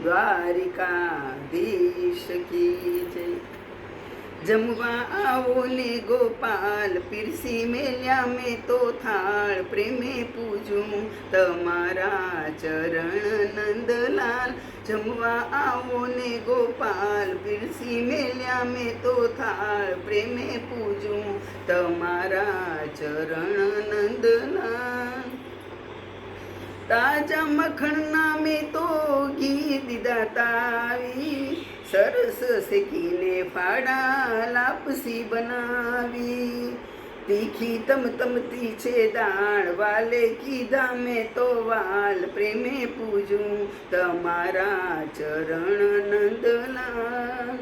દ્વારિકાધીશ કી જય। જમવા આવો ને ગોપાલ, પીરસી મેલ્યા મેં તો થાળ, પ્રેમે પૂજું તમારા ચરણ નંદલાલ। જમવા આવો ને ગોપાલ, પીરસી મેલ્યા મેં તો થાળ, પ્રેમે પૂજું તમારા ચરણ નંદલાલ। તાજા મખણના મેં તો ઘી દીધા તાવી, સરસ શેકીને ફાડા લાપસી બનાવી। તીખી તમતમતી છે દાળ, વાલે કીધા મેં તો વાલ, પ્રેમે પૂજું તમારા ચરણ નંદલાલ।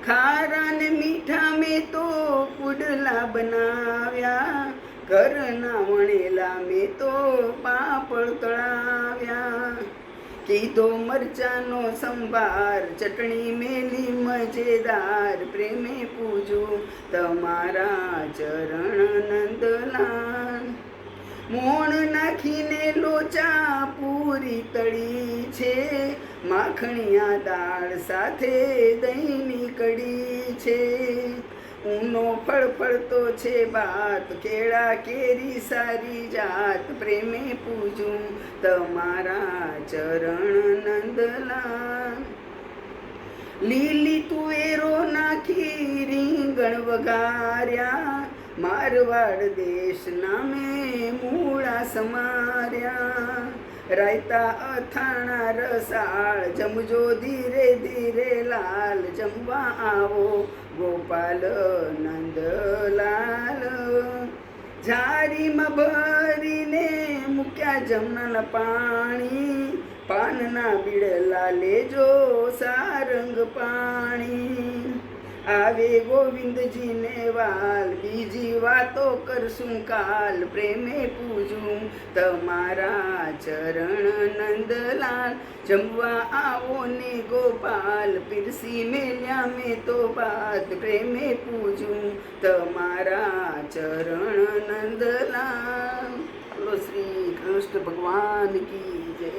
ખારા ને મીઠા મેં તો પુડલા બનાવ્યા, ઘરના વણેલા મેં તો પાપડ તળાવ્યા। કીધો મરચાનો સંભાર, ચટણી મેલી મજેદાર, પ્રેમે પૂજું તમારા ચરણ નંદલાલ। મોણ નાખીને લોચા પૂરી તળી છે, માખણિયા દાળ સાથે દહીંની કડી છે। ઊનો ફળફળતો છે ભાત, કેળા કેરી સારી જાત, પ્રેમે પૂજું તમારા ચરણ નંદલાલ। લીલી તુવેરો નાખી રીંગણ વઘાર્યા, મારવાડ દેશના મેં મૂળા સમાર્યા। રાયતા અથાણા રસાળ, જમજો ધીરે ધીરે લાલ, જમવા આવો ગોપાલ નંદલાલ। જારીમાં ભરીને મૂક્યા જમનાના પાણી, પાનના બીડલા લેજો સારંગ પાણી। આવે ગોવિંદજીને વાલ, બીજી વાતો કરશું કાલ, પ્રેમે પૂજું તમારા ચરણ નંદલાલ। જમવા આવો ને ગોપાલ, પીરસી મેલ્યા મેં તો ભાત, પ્રેમે પૂજું તમારા ચરણ નંદલાલ। બોલો શ્રી કૃષ્ણ ભગવાન કી જય।